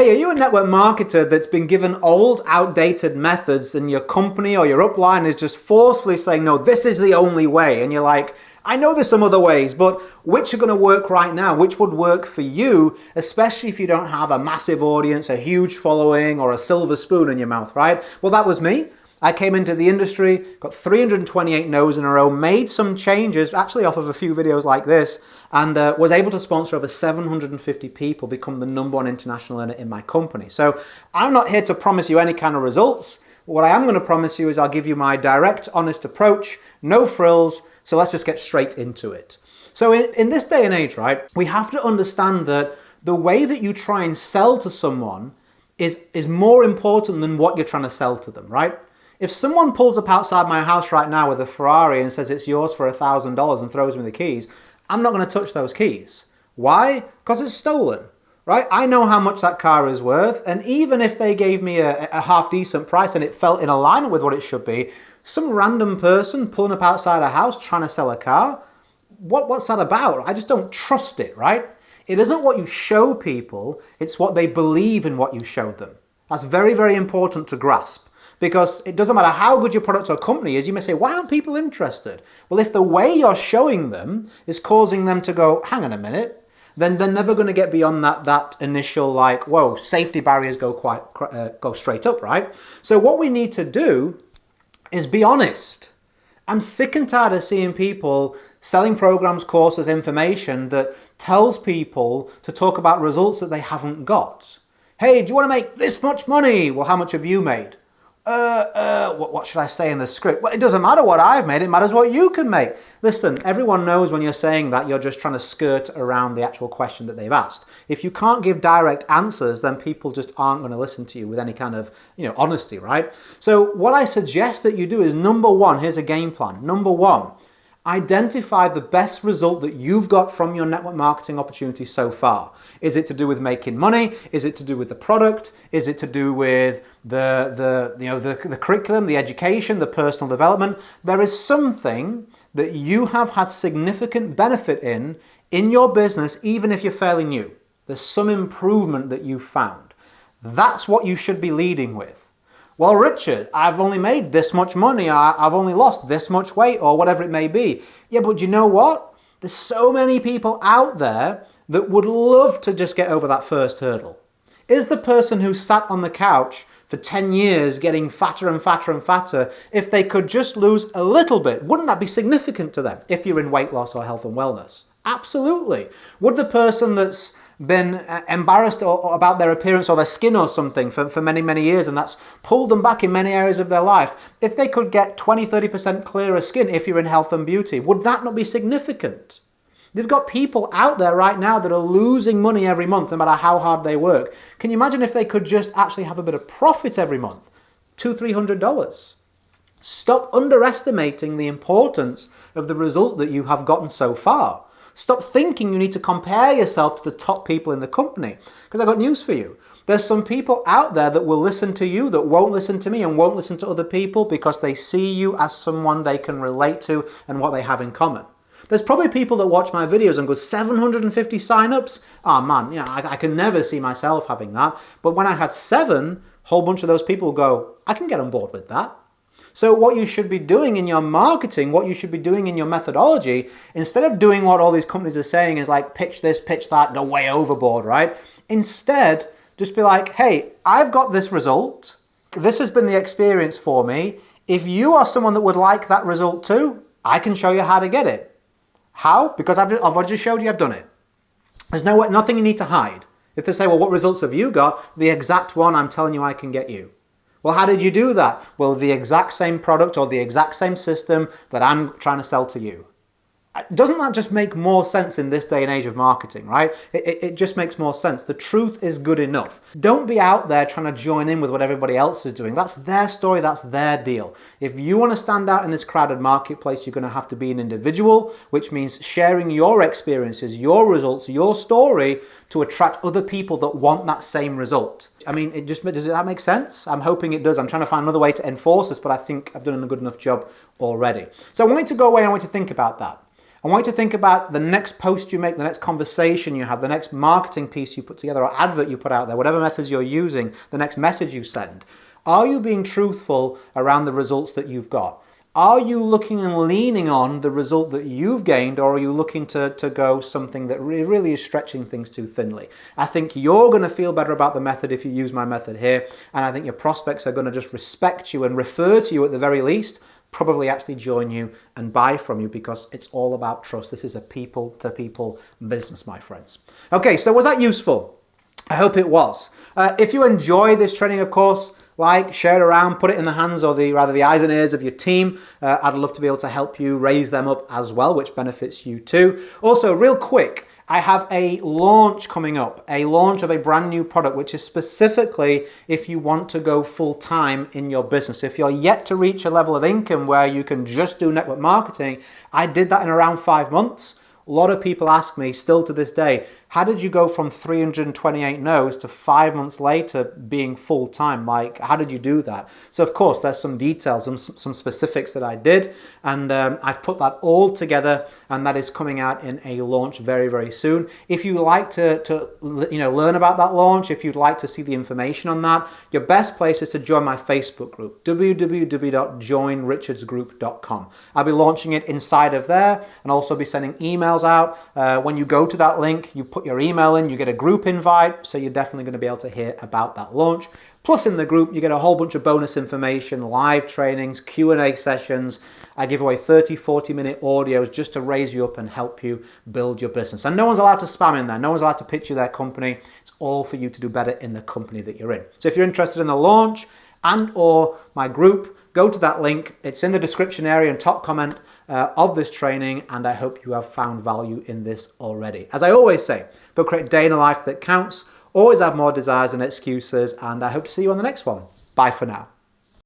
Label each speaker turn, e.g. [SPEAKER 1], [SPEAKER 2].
[SPEAKER 1] Hey, are you a network marketer that's been given old, outdated methods and your company or your upline is just forcefully saying, no, this is the only way? And you're like, I know there's some other ways, but which are going to work right now? Which would work for you, especially if you don't have a massive audience, a huge following, or a silver spoon in your mouth, right? Well, that was me. I came into the industry, got 328 no's in a row, made some changes, actually off of a few videos like this, and was able to sponsor over 750 people, become the #1 international earner in my company. So I'm not here to promise you any kind of results. What I am going to promise you is I'll give you my direct, honest approach, no frills, so let's just get straight into it. So in this day and age, right, we have to understand that the way that you try and sell to someone is more important than what you're trying to sell to them, right? If someone pulls up outside my house right now with a Ferrari and says it's yours for $1,000 and throws me the keys, I'm not going to touch those keys. Why? Because it's stolen, right? I know how much that car is worth, and even if they gave me a half-decent price and it felt in alignment with what it should be, some random person pulling up outside a house trying to sell a car, what's that about? I just don't trust it, right? It isn't what you show people, it's what they believe in what you show them. That's very, very important to grasp. Because it doesn't matter how good your product or company is, you may say, why aren't people interested? Well, if the way you're showing them is causing them to go, hang on a minute, then they're never going to get beyond that initial like, whoa, safety barriers go straight up, right? So what we need to do is be honest. I'm sick and tired of seeing people selling programs, courses, information that tells people to talk about results that they haven't got. Hey, do you want to make this much money? Well, how much have you made? What should I say in the script? Well, it doesn't matter what I've made, it matters what you can make. Listen, everyone knows when you're saying that, you're just trying to skirt around the actual question that they've asked. If you can't give direct answers, then people just aren't going to listen to you with any kind of, honesty, right? So what I suggest that you do is, number one, here's a game plan. Number one, identify the best result that you've got from your network marketing opportunity so far. Is it to do with making money? Is it to do with the product? Is it to do with the curriculum, the education, the personal development? There is something that you have had significant benefit in your business, even if you're fairly new. There's some improvement that you've found. That's what you should be leading with. Well, Richard, I've only made this much money, I've only lost this much weight, or whatever it may be. Yeah, but you know what? There's so many people out there that would love to just get over that first hurdle. Is the person who sat on the couch for 10 years getting fatter and fatter and fatter, if they could just lose a little bit, wouldn't that be significant to them if you're in weight loss or health and wellness? Absolutely. Would the person that's been embarrassed about their appearance or their skin or something for many, many years, and that's pulled them back in many areas of their life, if they could get 20-30% clearer skin if you're in health and beauty, would that not be significant? They've got people out there right now that are losing money every month no matter how hard they work. Can you imagine if they could just actually have a bit of profit every month? $200-300. Stop underestimating the importance of the result that you have gotten so far. Stop thinking you need to compare yourself to the top people in the company. Because I've got news for you. There's some people out there that will listen to you, that won't listen to me and won't listen to other people because they see you as someone they can relate to and what they have in common. There's probably people that watch my videos and go, 750 signups? Oh man, I can never see myself having that. But when I had 7, a whole bunch of those people go, I can get on board with that. So what you should be doing in your marketing, what you should be doing in your methodology, instead of doing what all these companies are saying is like pitch this, pitch that, go way overboard, right? Instead, just be like, hey, I've got this result. This has been the experience for me. If you are someone that would like that result too, I can show you how to get it. How? Because I've already just showed you I've done it. There's nothing you need to hide. If they say, well, what results have you got? The exact one I'm telling you I can get you. Well, how did you do that? Well, the exact same product or the exact same system that I'm trying to sell to you. Doesn't that just make more sense in this day and age of marketing, right? It just makes more sense. The truth is good enough. Don't be out there trying to join in with what everybody else is doing. That's their story, that's their deal. If you want to stand out in this crowded marketplace, you're going to have to be an individual, which means sharing your experiences, your results, your story to attract other people that want that same result. I mean, does that make sense? I'm hoping it does. I'm trying to find another way to enforce this, but I think I've done a good enough job already. So I want you to go away and I want you to think about that. I want you to think about the next post you make, the next conversation you have, the next marketing piece you put together or advert you put out there, whatever methods you're using, the next message you send. Are you being truthful around the results that you've got? Are you looking and leaning on the result that you've gained, or are you looking to go something that really is stretching things too thinly? I think you're going to feel better about the method if you use my method here, and I think your prospects are going to just respect you and refer to you at the very least, probably actually join you and buy from you, because it's all about trust. This is a people-to-people business, my friends. Okay, so was that useful? I hope it was. If you enjoy this training, of course, like, share it around, put it in the hands, or the eyes and ears of your team. I'd love to be able to help you raise them up as well, which benefits you too. Also, real quick, I have a launch coming up, a launch of a brand new product, which is specifically if you want to go full time in your business. If you're yet to reach a level of income where you can just do network marketing, I did that in around 5 months. A lot of people ask me still to this day, how did you go from 328 no's to 5 months later being full-time? Like, how did you do that? So of course, there's some details, some specifics that I did, and I've put that all together, and that is coming out in a launch very, very soon. If you like to learn about that launch, if you'd like to see the information on that, your best place is to join my Facebook group, www.joinrichardsgroup.com. I'll be launching it inside of there, and also be sending emails out. When you go to that link, you put your email in, you get a group invite, so you're definitely going to be able to hear about that launch. Plus in the group, you get a whole bunch of bonus information, live trainings, Q&A sessions. I give away 30, 40-minute audios just to raise you up and help you build your business. And no one's allowed to spam in there. No one's allowed to pitch you their company. It's all for you to do better in the company that you're in. So if you're interested in the launch and or my group, go to that link. It's in the description area and top comment of this training, and I hope you have found value in this already. As I always say, go create a day in a life that counts. Always have more desires than excuses, and I hope to see you on the next one. Bye for now.